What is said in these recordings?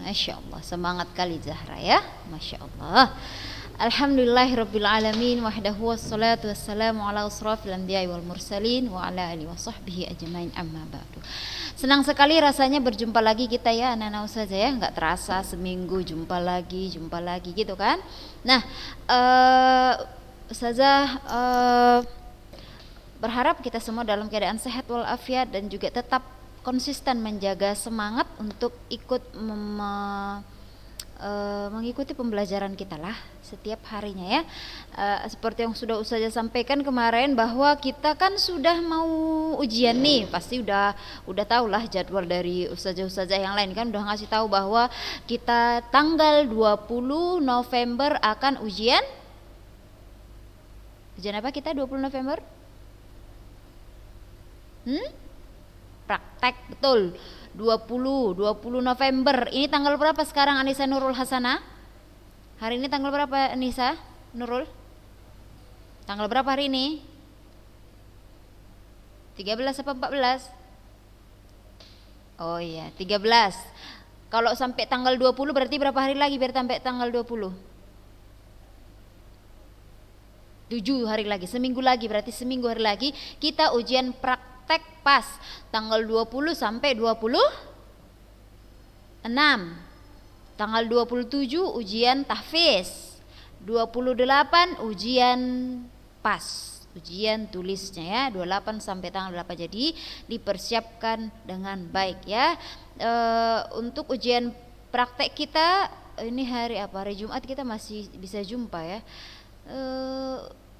Masya Allah, semangat kali Zahra ya, Masya Allah. Alhamdulillahirabbil alamin wahdahu wassalatu wassalamu ala asrafil anbiya'i wal mursalin wa ala alihi washabbihi ajmain amma ba'du. Senang sekali rasanya berjumpa lagi kita ya anak-anak ustazah ya, nggak terasa seminggu jumpa lagi gitu kan. Nah, ustazah berharap kita semua dalam keadaan sehat walafiat dan juga tetap konsisten menjaga semangat untuk ikut mengikuti pembelajaran kita lah setiap harinya ya. Seperti yang sudah ustazah sampaikan kemarin bahwa kita kan sudah mau ujian nih, pasti udah tahu lah jadwal dari ustazah yang lain kan udah ngasih tahu bahwa kita tanggal 20 November akan ujian apa kita 20 November? Praktek, betul. 20 November. Ini tanggal berapa sekarang Anissa Nurul Hasanah? Hari ini tanggal berapa Anissa Nurul? Tanggal berapa hari ini? 13 apa 14? Oh iya, 13. Kalau sampai tanggal 20 berarti berapa hari lagi biar sampai tanggal 20? 7 hari lagi, seminggu lagi, berarti seminggu hari lagi kita ujian praktek pas tanggal 20 sampai 26. Tanggal 27 ujian tahfiz. 28 ujian pas, ujian tulisnya ya, 28 sampai tanggal 8. Jadi dipersiapkan dengan baik ya. Untuk ujian praktek kita ini hari apa? Hari Jumat kita masih bisa jumpa ya.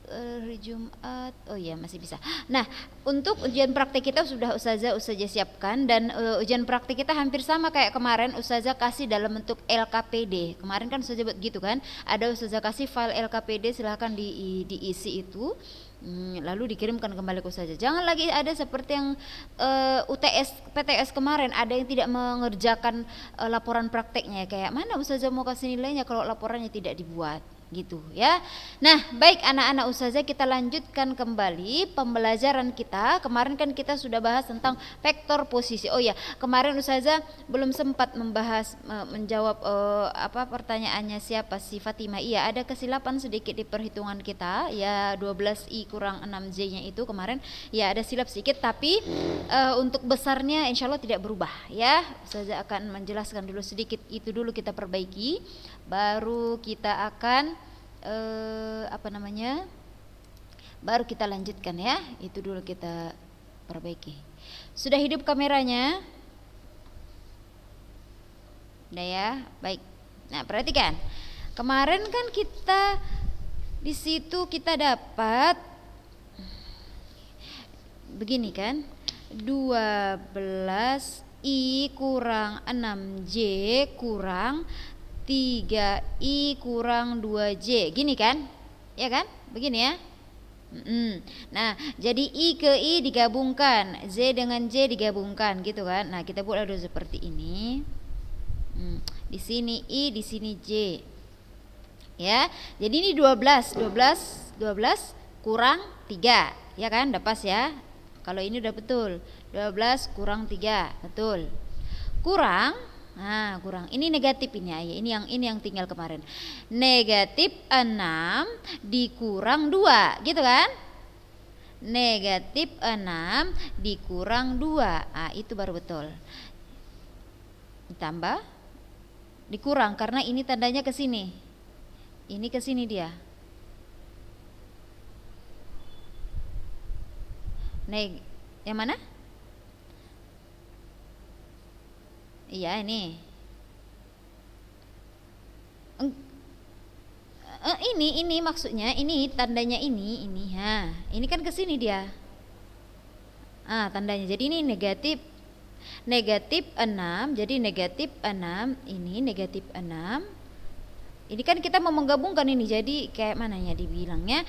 Hari Jumat, oh iya masih bisa. Nah, untuk ujian praktik kita sudah ustazah siapkan dan ujian praktik kita hampir sama kayak kemarin ustazah kasih dalam bentuk LKPD. Kemarin kan ustazah buat gitu kan, ada ustazah kasih file LKPD, silahkan diisi itu. Lalu dikirimkan kembali ke ustazah. Jangan lagi ada seperti yang PTS kemarin, ada yang tidak mengerjakan laporan prakteknya. Kayak mana ustazah mau kasih nilainya kalau laporannya tidak dibuat gitu ya. Nah, baik anak-anak ustazah, kita lanjutkan kembali pembelajaran kita. Kemarin kan kita sudah bahas tentang vektor posisi. Oh ya, kemarin ustazah belum sempat menjawab pertanyaannya siapa si Fatimah. Iya, ada kesilapan sedikit di perhitungan kita ya, 12i kurang 6j-nya itu kemarin ya ada silap sedikit, tapi untuk besarnya insya Allah tidak berubah ya. Ustazah akan menjelaskan dulu sedikit, itu dulu kita perbaiki, baru kita akan baru kita lanjutkan ya. Itu dulu kita perbaiki. Sudah hidup kameranya? Udah ya, baik. Nah, perhatikan. Kemarin kan kita di situ kita dapat begini kan, 12i kurang 6j kurang 3i kurang 2j, gini kan? Ya kan? Begini ya. Nah, jadi i ke i digabungkan, z dengan j digabungkan gitu kan. Nah, kita buat dulu seperti ini. Di sini i, di sini j. Ya. Jadi ini 12 kurang 3, ya kan? Udah pas ya. Kalau ini udah betul. 12 kurang 3, betul. Kurang, nah kurang, ini negatif ini ya. Ini yang tinggal kemarin. Negatif 6 dikurang 2, gitu kan? Negatif 6 dikurang 2. Ah, itu baru betul. Ditambah, dikurang karena ini tandanya ke sini. Ini ke sini dia. Yang mana? Iya ini. Ini maksudnya, ini tandanya ini ha. Ini kan ke sini dia. Tandanya. Jadi ini negatif 6, jadi negatif 6, ini negatif 6. Ini kan kita mau menggabungkan ini, jadi kayak mana ya dibilangnya?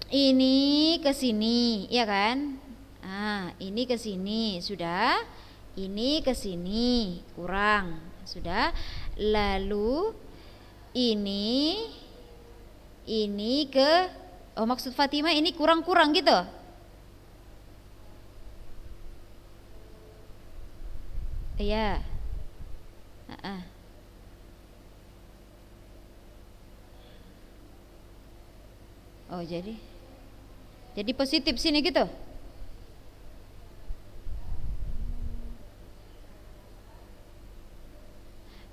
Ini ke sini, ya kan? Ini ke sini sudah, ini ke sini kurang sudah. Lalu ini ke maksud Fatimah ini kurang-kurang gitu. Iya. Heeh. Oh, jadi positif sini gitu.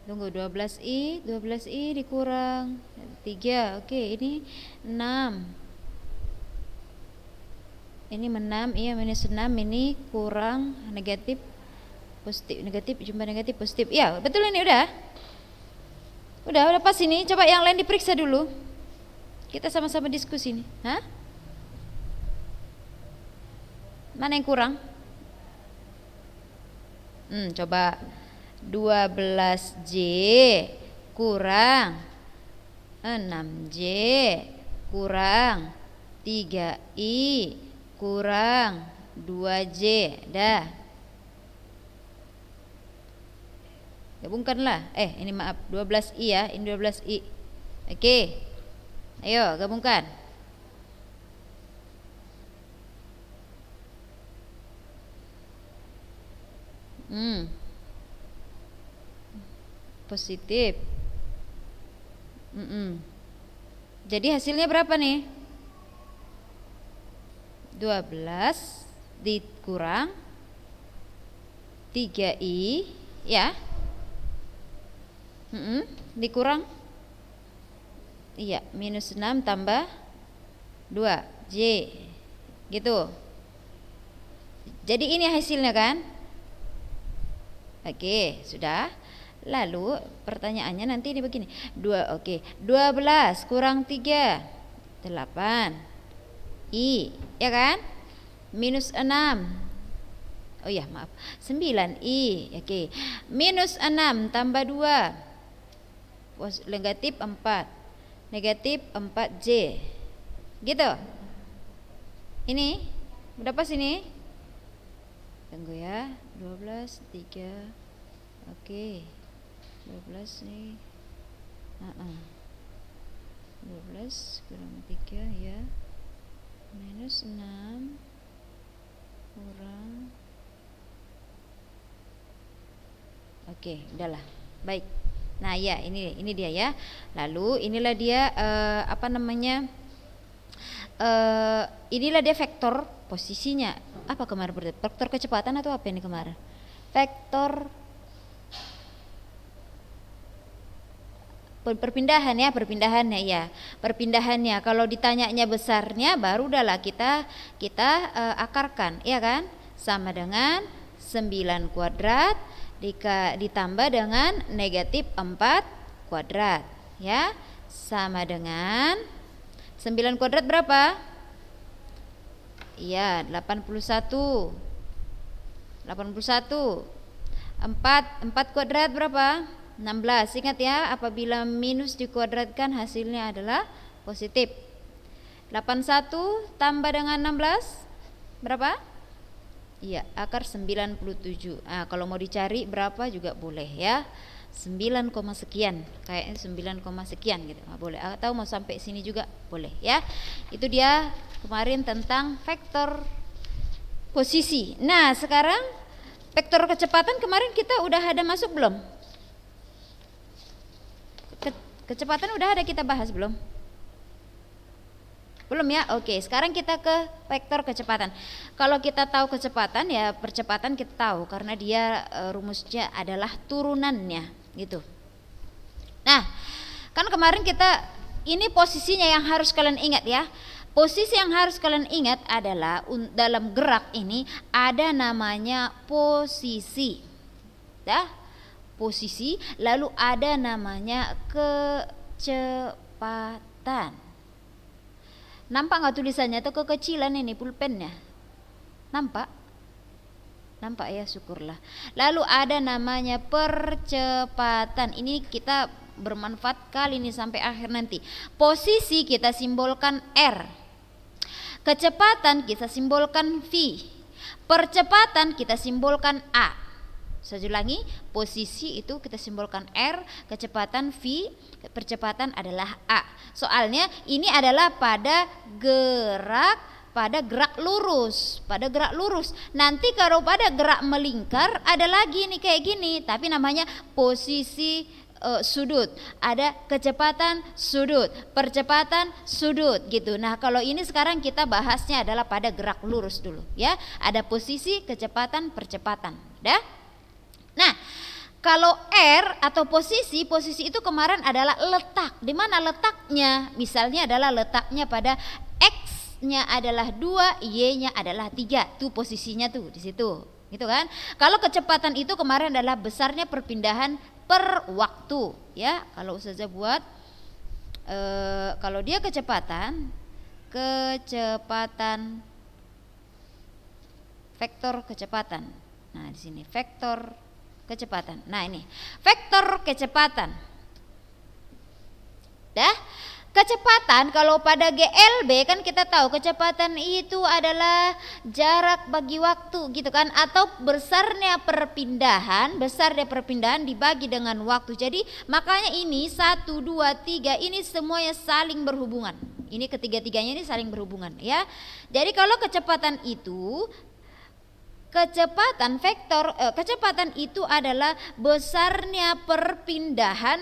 Tunggu, 12i dikurang 3. Oke, ini 6. Ini 6, iya, minus 6, ini kurang negatif positif, negatif, jumlah negatif positif. Iya, betul ini udah. Udah pas ini. Coba yang lain diperiksa dulu. Kita sama-sama diskusi nih. Hah? Mana yang kurang? Coba 12J kurang 6J kurang 3I kurang 2J. Dah. Gabungkanlah. Ini maaf, 12I ya, ini 12I. Oke. Ayo gabungkan. Positif. Jadi hasilnya berapa nih? 12 dikurang 3I ya. Dikurang, iya, minus 6 tambah 2J gitu. Jadi ini hasilnya kan? Oke, sudah. Lalu pertanyaannya nanti ini begini. 12 kurang 3 8I, ya kan? Minus 6. Oh ya, maaf. 9I. Oke. Minus 6 tambah 2. Negatif 4. Negatif 4J. Gitu. Ini berapa sini? Tunggu ya. 12 3. Oke. 12 nih. 12 kurang 3 ya. Minus 6 kurang. Oke, udahlah. Baik. Nah, ya, ini dia ya. Lalu inilah dia inilah dia vektor posisinya. Apa kemarin berarti? Vektor kecepatan atau apa ini kemarin? Vektor perpindahannya ya. Perpindahannya kalau ditanyanya besarnya baru udahlah kita akarkan, ya kan? Sama dengan 9 kuadrat ditambah dengan negatif 4 kuadrat, ya. Sama dengan 9 kuadrat berapa? Iya, 81. 4 kuadrat berapa? 16. Ingat ya, apabila minus dikuadratkan hasilnya adalah positif. 81 tambah dengan 16 berapa? Iya, akar 97. Nah, kalau mau dicari berapa juga boleh ya. 9, sekian, kayaknya 9, sekian gitu. Nah, boleh, atau mau sampai sini juga boleh ya. Itu dia kemarin tentang vektor posisi. Nah, sekarang vektor kecepatan kemarin kita udah ada masuk belum? Kecepatan udah ada kita bahas belum? Belum ya? Oke, sekarang kita ke vektor kecepatan. Kalau kita tahu kecepatan ya percepatan kita tahu karena dia rumusnya adalah turunannya gitu. Nah, kan kemarin kita ini posisinya yang harus kalian ingat ya. Posisi yang harus kalian ingat adalah dalam gerak ini ada namanya posisi. Ya? Posisi, lalu ada namanya kecepatan. Nampak nggak tulisannya atau kekecilan ini pulpennya? Nampak? Nampak ya, syukurlah. Lalu ada namanya percepatan. Ini kita bermanfaat kali ini sampai akhir nanti. Posisi kita simbolkan R. Kecepatan kita simbolkan V. Percepatan kita simbolkan A. Saya ulangi, posisi itu kita simbolkan R, kecepatan V, percepatan adalah A. Soalnya ini adalah pada gerak pada gerak lurus, pada gerak lurus. Nanti kalau pada gerak melingkar ada lagi nih kayak gini, tapi namanya posisi sudut. Ada kecepatan sudut, percepatan sudut gitu. Nah, kalau ini sekarang kita bahasnya adalah pada gerak lurus dulu ya. Ada posisi, kecepatan, percepatan. Dah? Nah, kalau R atau posisi itu kemarin adalah letak. Di mana letaknya? Misalnya adalah letaknya pada X-nya adalah 2, Y-nya adalah 3. Tuh posisinya tuh di situ. Gitu kan? Kalau kecepatan itu kemarin adalah besarnya perpindahan per waktu, ya. Kalau Ustazah buat kalau dia kecepatan vektor kecepatan. Nah, di sini vektor kecepatan. Nah, ini vektor kecepatan. Dah? Kecepatan kalau pada GLB kan kita tahu kecepatan itu adalah jarak bagi waktu gitu kan, atau besarnya perpindahan dibagi dengan waktu. Jadi makanya ini 1, 2, 3 ini semuanya saling berhubungan. Ini ketiga-tiganya ini saling berhubungan ya. Jadi kalau kecepatan itu kecepatan itu adalah besarnya perpindahan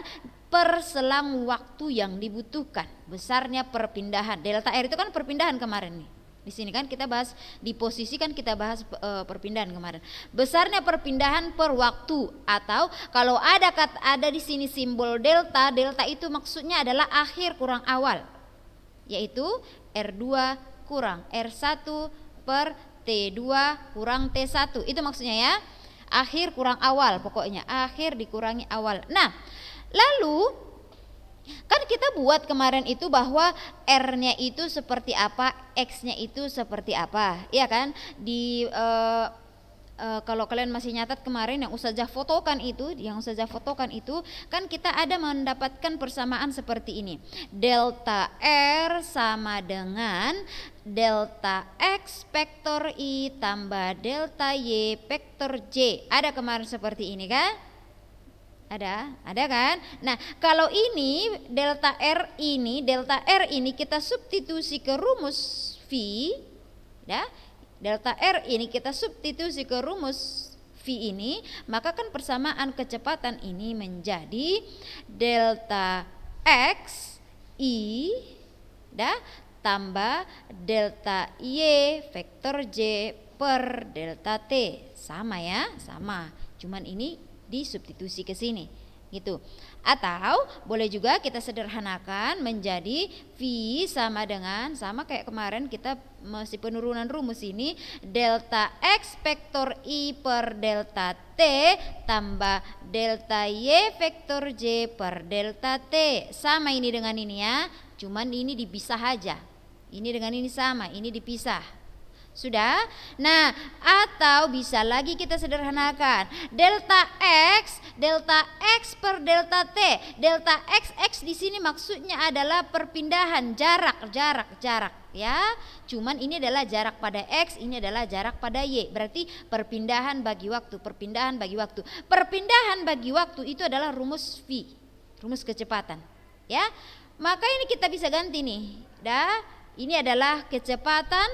per selang waktu yang dibutuhkan. Besarnya perpindahan. Delta R itu kan perpindahan kemarin nih. Di sini kan kita bahas di posisi kan kita bahas perpindahan kemarin. Besarnya perpindahan per waktu, atau kalau ada di sini simbol delta, delta itu maksudnya adalah akhir kurang awal. Yaitu R2 kurang R1 per T2 kurang T1. Itu maksudnya ya. Akhir kurang awal pokoknya. Akhir dikurangi awal. Nah, lalu kan kita buat kemarin itu bahwa R-nya itu seperti apa, X-nya itu seperti apa, iya kan? Kalau kalian masih nyatat kemarin yang Ustazah fotokan itu, kan kita ada mendapatkan persamaan seperti ini. Delta R sama dengan delta X vektor I tambah delta Y vektor J. Ada kemarin seperti ini kan? Ada kan? Nah, kalau ini delta R ini kita substitusi ke rumus V, ya. Delta R ini kita substitusi ke rumus V ini, maka kan persamaan kecepatan ini menjadi delta X I tambah delta Y vektor J per delta T. Sama ya, sama. Cuman ini disubstitusi ke sini gitu. Atau boleh juga kita sederhanakan menjadi V sama kayak kemarin kita masih penurunan rumus ini, delta X vektor I per delta T tambah delta Y vektor J per delta T. Sama ini dengan ini ya, cuman ini dipisah aja. Ini dengan ini sama, ini dipisah. Sudah? Nah, atau bisa lagi kita sederhanakan. Delta X per delta T. Delta X di sini maksudnya adalah perpindahan jarak ya. Cuman ini adalah jarak pada X, ini adalah jarak pada Y. Berarti perpindahan bagi waktu. Perpindahan bagi waktu itu adalah rumus V, rumus kecepatan. Ya. Maka ini kita bisa ganti nih. Ini adalah kecepatan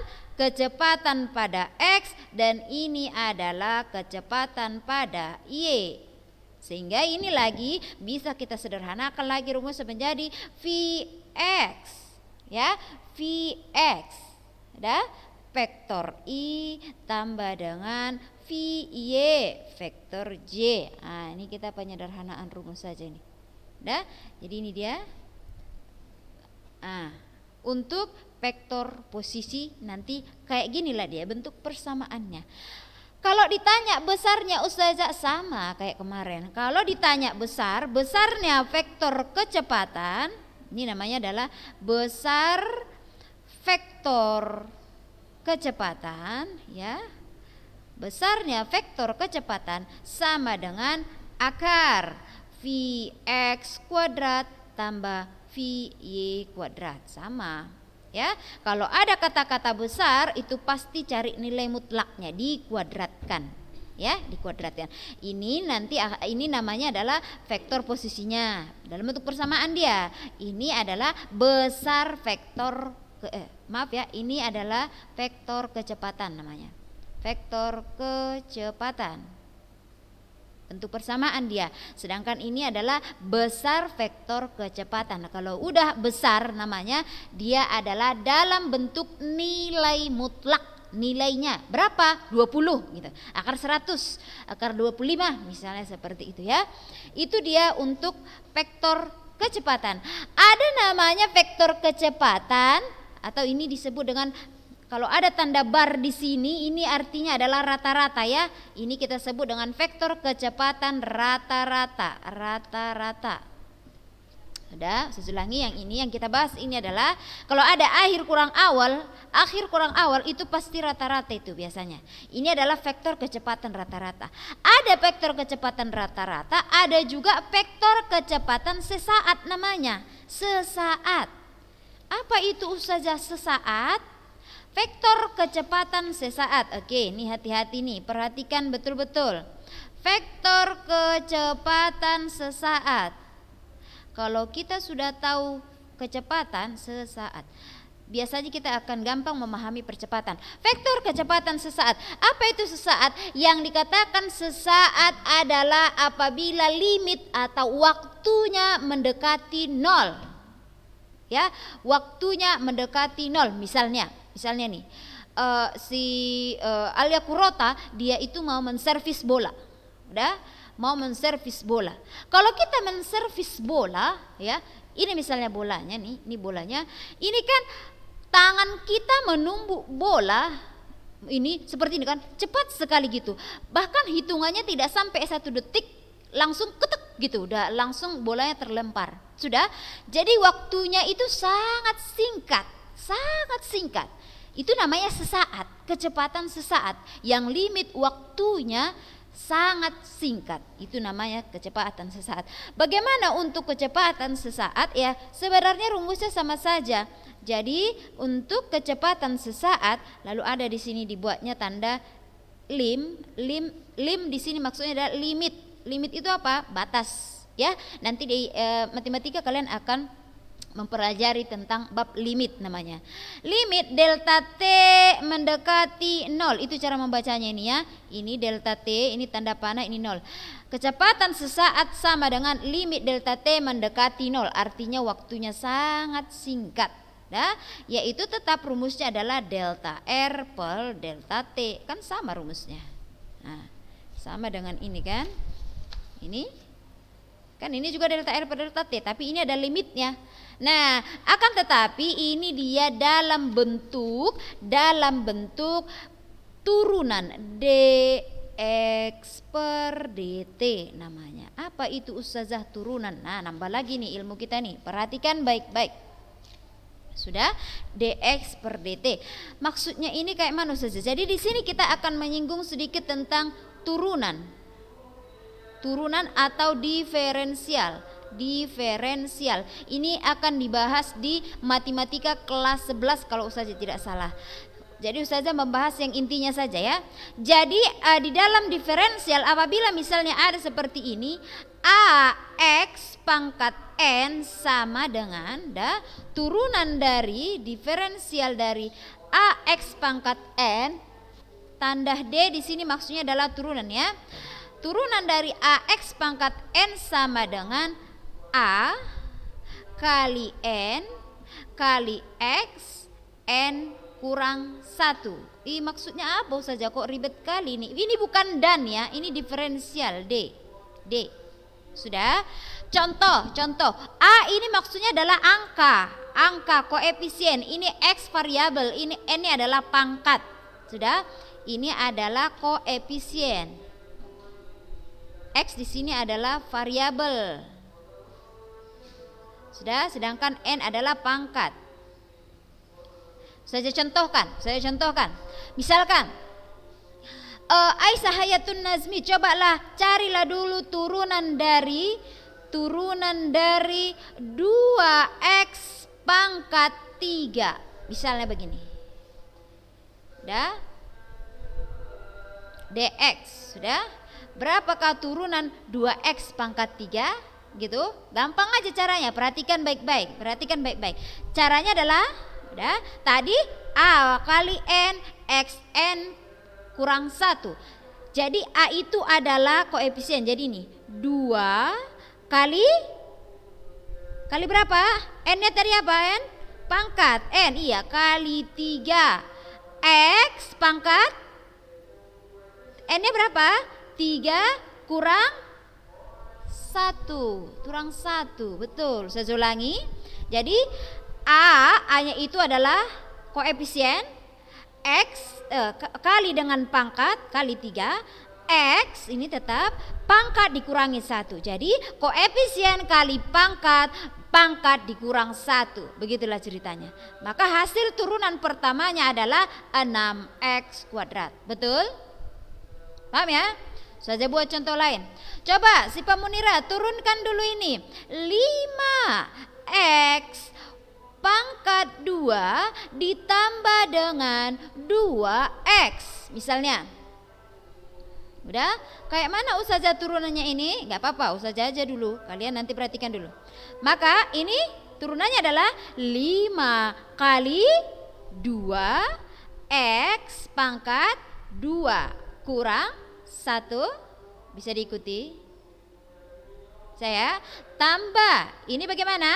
pada X dan ini adalah kecepatan pada Y. Sehingga ini lagi bisa kita sederhanakan lagi rumusnya menjadi Vx ya, Vx vektor I tambah dengan Vy vektor J. Nah, ini kita penyederhanaan rumus saja ini. Jadi ini dia. Untuk vektor posisi nanti kayak ginilah dia bentuk persamaannya. Kalau ditanya besarnya Ustazah sama kayak kemarin. Kalau ditanya besarnya vektor kecepatan, ini namanya adalah besar vektor kecepatan ya. Besarnya vektor kecepatan sama dengan akar Vx kuadrat tambah Vy kuadrat, sama ya. Kalau ada kata-kata besar itu pasti cari nilai mutlaknya, dikuadratkan ya, dikuadratkan. Ini namanya adalah vektor posisinya dalam bentuk persamaan dia. Ini adalah besar vektor maaf ya, ini adalah vektor kecepatan namanya. Vektor kecepatan. Bentuk persamaan dia. Sedangkan ini adalah besar vektor kecepatan. Nah, kalau udah besar namanya dia adalah dalam bentuk nilai mutlak. Nilainya berapa? 20 gitu. Akar 100, akar 25 misalnya seperti itu ya. Itu dia untuk vektor kecepatan. Ada namanya vektor kecepatan atau ini disebut dengan, kalau ada tanda bar di sini, ini artinya adalah rata-rata ya. Ini kita sebut dengan vektor kecepatan rata-rata. Rata-rata. Sudah, saya ulangi, yang ini yang kita bahas ini adalah kalau ada akhir kurang awal itu pasti rata-rata itu biasanya. Ini adalah vektor kecepatan rata-rata. Ada vektor kecepatan rata-rata, ada juga vektor kecepatan sesaat namanya. Sesaat. Apa itu Ustazah sesaat? Vektor kecepatan sesaat. Oke, ini hati-hati nih, perhatikan betul-betul. Vektor kecepatan sesaat. Kalau kita sudah tahu kecepatan sesaat, biasanya kita akan gampang memahami percepatan. Vektor kecepatan sesaat. Apa itu sesaat? Yang dikatakan sesaat adalah apabila limit atau waktunya mendekati nol. Ya, waktunya mendekati nol. Misalnya nih, Alia Kurota dia itu mau menservis bola, mau menservis bola. Kalau kita menservis bola, ya, ini misalnya bolanya nih, ini bolanya, ini kan tangan kita menumbuk bola, ini seperti ini kan, cepat sekali gitu. Bahkan hitungannya tidak sampai 1 detik, langsung ketek gitu, udah langsung bolanya terlempar. Sudah, jadi waktunya itu sangat singkat. Itu namanya sesaat, kecepatan sesaat yang limit waktunya sangat singkat. Itu namanya kecepatan sesaat. Bagaimana untuk kecepatan sesaat? Ya, sebenarnya rumusnya sama saja. Jadi untuk kecepatan sesaat, lalu ada di sini dibuatnya tanda lim di sini maksudnya adalah limit. Limit itu apa? Batas. Ya, nanti di matematika kalian akan mempelajari tentang bab limit namanya. Limit delta T mendekati 0. Itu cara membacanya ini ya. Ini delta T, ini tanda panah, ini 0. Kecepatan sesaat sama dengan limit delta T mendekati 0. Artinya waktunya sangat singkat. Nah, yaitu tetap rumusnya adalah delta R per delta T. Kan sama rumusnya. Nah, sama dengan ini kan. Ini kan ini juga delta R per delta T, tapi ini ada limitnya. Nah, akan tetapi ini dia dalam bentuk turunan dx per dt namanya. Apa itu Ustazah turunan? Nah, nambah lagi nih ilmu kita nih. Perhatikan baik-baik. Sudah, dx per dt. Maksudnya ini kayak mana Ustazah? Jadi di sini kita akan menyinggung sedikit tentang turunan atau diferensial. Ini akan dibahas di matematika kelas 11 kalau Ustazah tidak salah. Jadi Ustazah membahas yang intinya saja ya. Jadi di dalam diferensial apabila misalnya ada seperti ini, AX pangkat N sama dengan turunan dari diferensial dari AX pangkat N, tanda D di sini maksudnya adalah turunan ya. Turunan dari AX pangkat N sama dengan A kali N kali X N kurang 1. Maksudnya apa saja kok ribet kali ini? Ini bukan dan ya, ini diferensial D. Sudah? Contoh. A ini maksudnya adalah angka koefisien. Ini X variabel, ini N ini adalah pangkat. Sudah? Ini adalah koefisien. X di sini adalah variabel. Sudah, sedangkan N adalah pangkat. Saya contohkan. Misalkan Aisyah Hayatun Nazmi, cobalah carilah dulu turunan dari 2x pangkat 3. Misalnya begini. Sudah? dx, sudah? Berapakah turunan 2x pangkat 3? Gitu, gampang aja caranya. Perhatikan baik-baik. Caranya adalah Udah, tadi A kali N, XN kurang 1. Jadi A itu adalah koefisien. Jadi ini 2 kali berapa? N-nya tadi apa? N? Pangkat. N, iya, kali 3. X pangkat. N-nya berapa? 3 kurang 1. Kurang 1. Betul. Saya ulangi. Jadi A-nya itu adalah koefisien, X kali dengan pangkat kali 3, X ini tetap pangkat dikurangi 1. Jadi koefisien kali pangkat dikurang 1. Begitulah ceritanya. Maka hasil turunan pertamanya adalah 6x kuadrat. Betul? Paham ya? Saja buat contoh lain. Coba si Pamunira turunkan dulu ini. 5x pangkat 2 ditambah dengan 2x misalnya. Udah? Kayak mana Ustazah turunannya ini? Gak apa-apa, Ustazah aja dulu. Kalian nanti perhatikan dulu. Maka ini turunannya adalah 5 kali 2x pangkat 2 kurang 1. Bisa diikuti? Saya tambah. Ini bagaimana?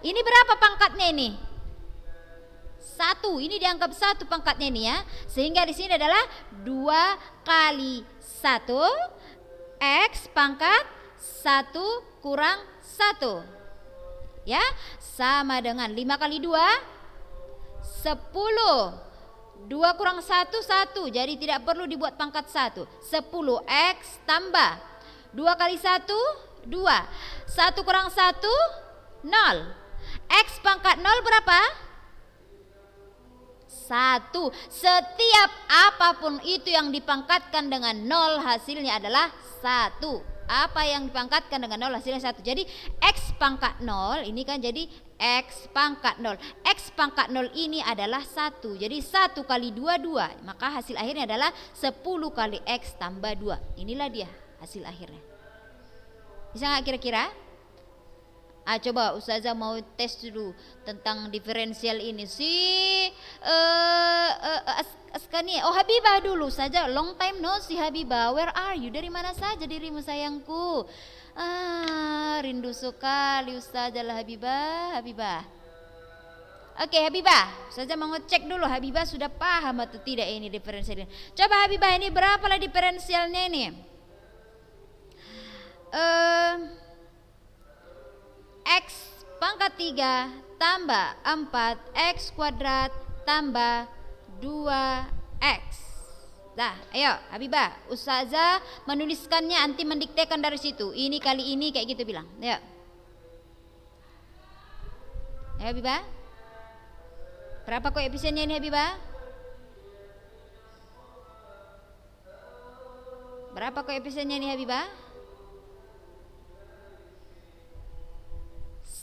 Ini berapa pangkatnya ini? 1. Ini dianggap 1 pangkatnya ini ya. Sehingga di sini adalah 2 kali 1 x pangkat 1 kurang 1. Ya, sama dengan 5 kali 2 10. 2 kurang 1 1. Jadi tidak perlu dibuat pangkat 1. 10x tambah 2 kali 1 2. 1 kurang 1 0. X pangkat 0 berapa? 1. Setiap apapun itu yang dipangkatkan dengan 0 hasilnya adalah 1. Apa yang dipangkatkan dengan 0 hasilnya 1. Jadi X pangkat 0 ini kan jadi X pangkat 0. X pangkat 0 ini adalah 1. Jadi 1 kali 2 2. Maka hasil akhirnya adalah 10 kali X tambah 2. Inilah dia hasil akhirnya. Bisa gak kira-kira? Coba Ustazah mau tes dulu tentang diferensial ini. Askani. Oh, Habibah dulu saja. Long time no see Habibah. Where are you? Dari mana saja dirimu sayangku? Rindu sekali Ustazah lah Habibah. Oke, Habibah. Ustazah mau ngecek dulu Habibah sudah paham atau tidak ini diferensial ini. Coba Habibah, ini berapa lah diferensialnya ini? X pangkat 3 tambah 4x kuadrat tambah 2x. Dah, ayo Habibah, Ustazah menuliskannya, anti mendiktekan dari situ. Ini kali ini kayak gitu bilang. Ayo. Ayo Habibah. Berapa koefisiennya ini Habibah? Berapa koefisiennya ini Habibah?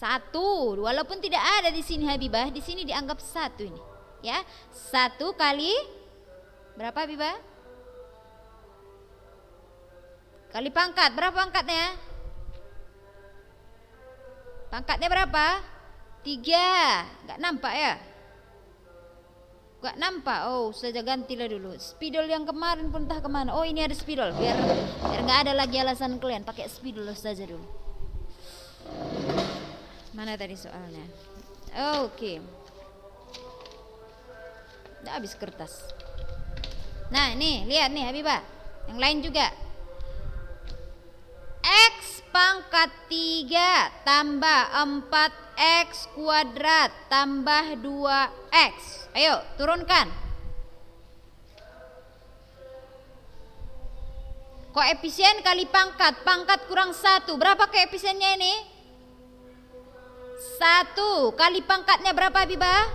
1, walaupun tidak ada di sini Habibah, di sini dianggap 1 ini, ya. 1 kali berapa Habibah? Kali pangkat, berapa pangkatnya? Pangkatnya berapa? 3, nggak nampak ya? Nggak nampak. Oh, saja gantilah dulu. Spidol yang kemarin pun entah kemana. Oh, ini ada spidol, biar nggak ada lagi alasan kalian pakai spidol saja dulu. Mana tadi soalnya? Oke. Udah habis kertas. Nah, ini lihat nih Habibah. Yang lain juga. X pangkat 3 tambah 4x kuadrat tambah 2x. Ayo, turunkan. Koefisien kali pangkat. Pangkat kurang 1. Berapa koefisiennya ini? 1 kali pangkatnya berapa Habibah?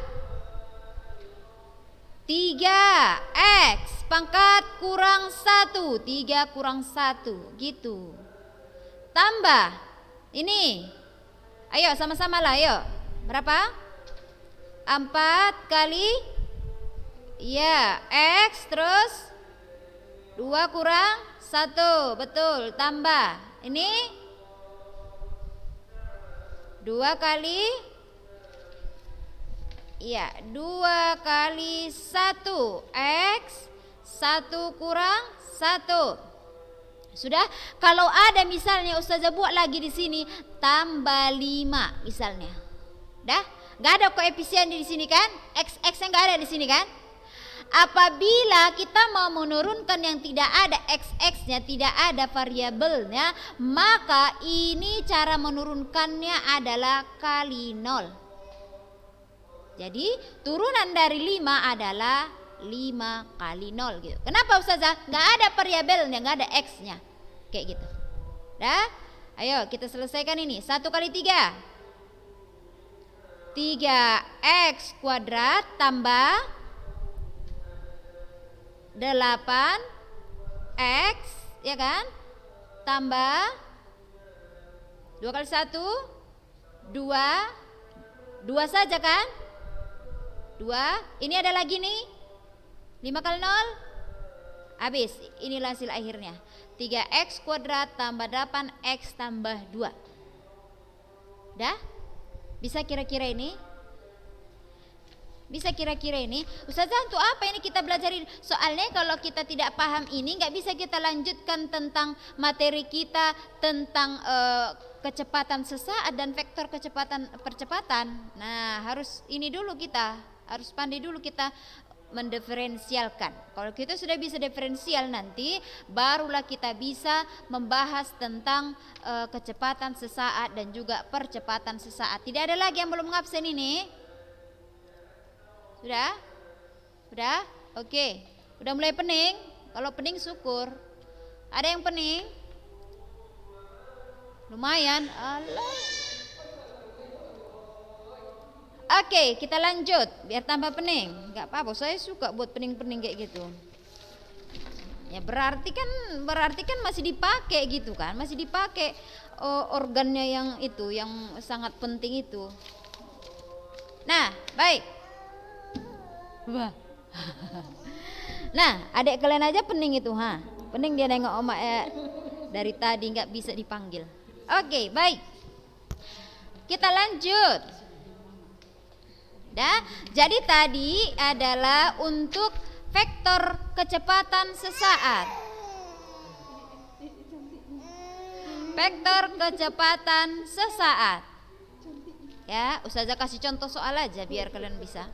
3x pangkat kurang 1. 3 kurang 1 gitu. Tambah ini. Ayo sama-sama lah, ayo. Berapa? 4 kali ya x terus 2 kurang 1. Betul, tambah ini 2 kali Ya, 2 kali 1 X, 1 kurang 1. Sudah? Kalau ada misalnya Ustazah buat lagi di sini tambah 5 misalnya. Dah? Gak ada koefisien di sini kan? X-nya gak ada di sini kan? Apabila kita mau menurunkan yang tidak ada x-nya, tidak ada variabelnya, maka ini cara menurunkannya adalah kali 0. Jadi turunan dari 5 adalah 5 kali 0 gitu. Kenapa Ustazah? Gak ada variabelnya, gak ada x-nya. Kayak gitu. Dah? Ayo kita selesaikan ini. 1 kali 3 3x kuadrat tambah 8x, ya kan? Tambah 2 kali 1 2 saja kan? 2. Ini ada lagi nih 5 kali 0 habis. Inilah hasil akhirnya 3x kuadrat tambah 8x tambah 2. Dah? Bisa kira-kira ini? Bisa kira-kira ini? Ustazah, untuk apa ini kita belajar ini? Soalnya kalau kita tidak paham ini, nggak bisa kita lanjutkan tentang materi kita tentang kecepatan sesaat dan vektor percepatan. Nah, harus ini dulu kita, harus pandai dulu kita mendiferensialkan. Kalau kita sudah bisa diferensial nanti, barulah kita bisa membahas tentang kecepatan sesaat dan juga percepatan sesaat. Tidak ada lagi yang belum ngabsen ini? Sudah? Sudah? Oke. Udah mulai pening? Kalau pening syukur. Ada yang pening? Lumayan. Allah. Oke, kita lanjut biar tambah pening. Enggak apa-apa, saya suka buat pening-pening kayak gitu. Ya berarti kan masih dipakai gitu kan, masih dipakai organnya yang itu, yang sangat penting itu. Nah, baik. Wah. Nah, adik kalian aja pening itu, ha. Pening dia nengok omak dari tadi nggak bisa dipanggil. Oke, baik. Kita lanjut. Jadi tadi adalah untuk vektor kecepatan sesaat. Vektor kecepatan sesaat. Ya, Ustazah kasih contoh soal aja biar kalian bisa.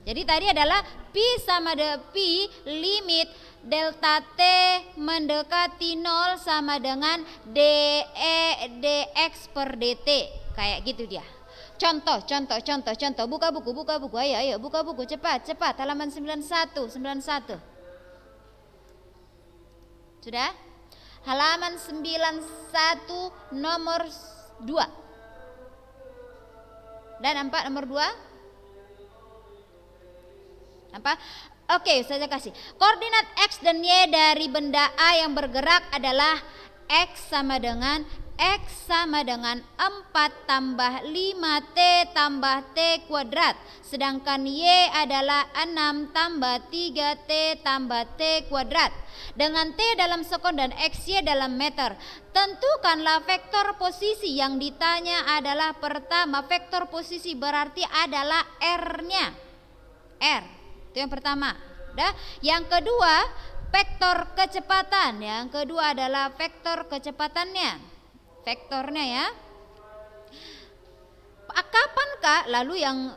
Jadi tadi adalah pi sama dengan pi limit delta t mendekati 0 sama dengan dx per dt. Kayak gitu dia. Contoh. Buka buku. Ayo, buka buku cepat. Halaman 91. Sudah? Halaman 91 nomor 2. Dan 4 nomor 2. Apa? Oke, saya kasih. Koordinat x dan y dari benda A yang bergerak adalah x sama dengan 4 tambah 5t tambah t kuadrat. Sedangkan y adalah 6 tambah 3t tambah t kuadrat. Dengan t dalam sekon dan xy dalam meter. Tentukanlah vektor posisi. Yang ditanya adalah pertama, vektor posisi berarti adalah r-nya. R, itu yang pertama. Yang kedua, vektor kecepatan. Yang kedua adalah vektor kecepatannya. Vektornya ya. Kapankah lalu yang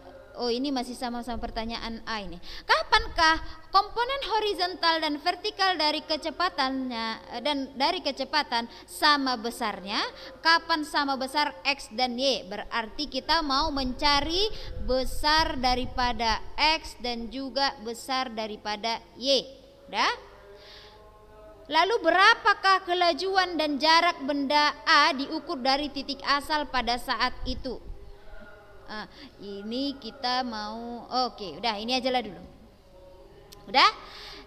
ini masih sama-sama pertanyaan A ini. Kapankah komponen horizontal dan vertikal dari kecepatannya dan dari kecepatan sama besarnya? Kapan sama besar x dan y? Berarti kita mau mencari besar daripada x dan juga besar daripada y. Lalu berapakah kelajuan dan jarak benda A diukur dari titik asal pada saat itu? Ini kita mau udah ini aja lah dulu. Udah?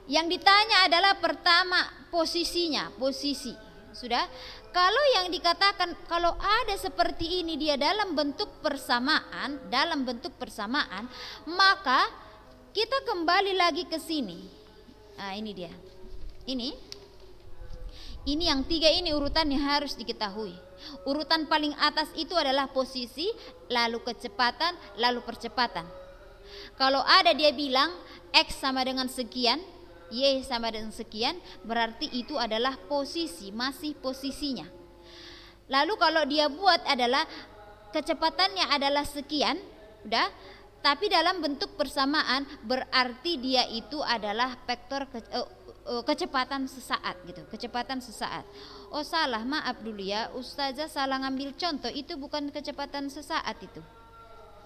Yang ditanya adalah pertama posisinya, posisi. Sudah? Kalau yang dikatakan kalau ada seperti ini dia dalam bentuk persamaan, maka kita kembali lagi ke sini. Nah, ini dia. Ini yang 3 ini urutan yang harus diketahui. Urutan paling atas itu adalah posisi, lalu kecepatan, lalu percepatan. Kalau ada dia bilang X sama dengan sekian, Y sama dengan sekian, berarti itu adalah posisi, masih posisinya. Lalu kalau dia buat adalah kecepatannya adalah sekian, udah, tapi dalam bentuk persamaan, berarti dia itu adalah vektor kecepatan sesaat gitu, kecepatan sesaat. Oh salah, maaf dulu ya, Ustazah salah ngambil contoh, itu bukan kecepatan sesaat itu.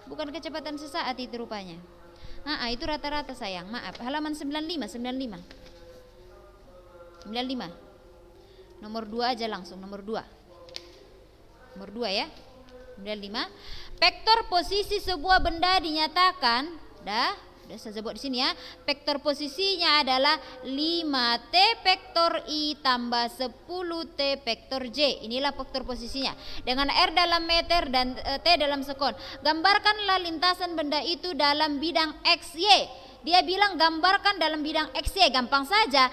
Bukan kecepatan sesaat itu rupanya. Itu rata-rata sayang, maaf. Halaman 95. Nomor 2 aja langsung, nomor 2 ya. 95. Vektor posisi sebuah benda dinyatakan, udah saya buat di sini ya. Vektor posisinya adalah 5T vektor I tambah 10T vektor J. Inilah vektor posisinya. Dengan R dalam meter dan T dalam sekon. Gambarkanlah lintasan benda itu dalam bidang XY. Dia bilang gambarkan dalam bidang XY. Gampang saja.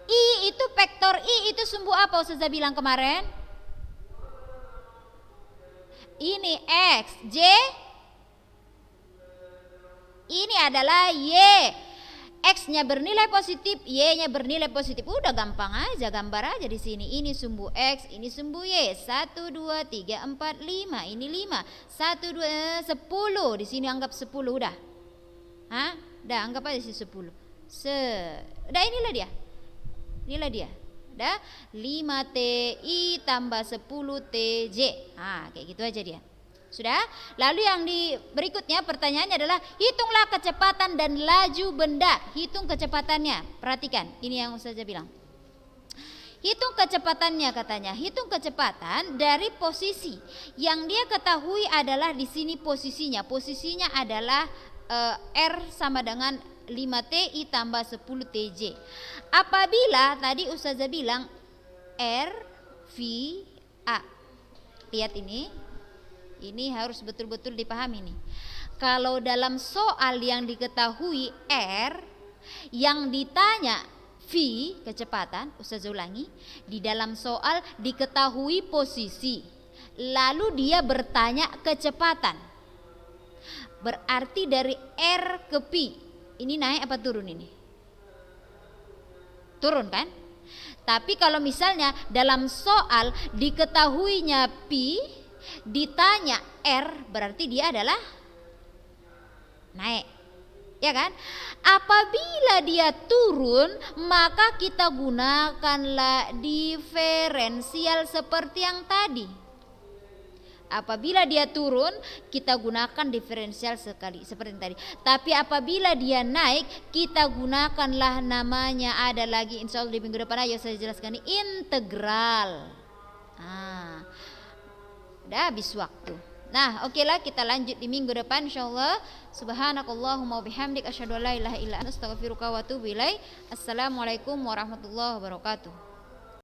I itu vektor I itu sumbu apa Ustazah bilang kemarin? Ini X, J ini adalah Y. X-nya bernilai positif, Y-nya bernilai positif. Udah gampang aja, gambar aja di sini. Ini sumbu X, ini sumbu Y. 1 2 3 4 5. Ini 5. 1 2 10. Di sini anggap 10 udah. Udah anggap aja sih 10. Udah inilah dia. Udah 5TI tambah 10TJ. Kayak gitu aja dia. Sudah? Lalu yang berikutnya pertanyaannya adalah hitunglah kecepatan dan laju benda. Hitung kecepatannya. Perhatikan, ini yang Ustazah bilang. Hitung kecepatannya katanya. Hitung kecepatan dari posisi. Yang dia ketahui adalah di sini posisinya. Posisinya adalah R sama dengan 5TI tambah 10TJ. Apabila tadi Ustazah bilang R V A. Lihat ini. Ini harus betul-betul dipahami nih. Kalau dalam soal yang diketahui R, yang ditanya V kecepatan, Ustazah ulangi, di dalam soal diketahui posisi, lalu dia bertanya kecepatan. Berarti dari R ke P, ini naik apa turun ini? Turun kan? Tapi kalau misalnya dalam soal diketahuinya P, ditanya R, berarti dia adalah naik, ya kan? Apabila dia turun, maka kita gunakanlah diferensial seperti yang tadi. Apabila dia turun, kita gunakan diferensial seperti yang tadi. Tapi apabila dia naik, kita gunakanlah namanya, ada lagi insya Allah di minggu depan, ayo saya jelaskan, integral. Udah habis waktu. Nah, oke lah, kita lanjut di minggu depan insyaallah. Subhanakallahumma wabihamdik asyhadu an la ilaha illa anta astaghfiruka wa atubu ilaik. Assalamualaikum warahmatullahi wabarakatuh.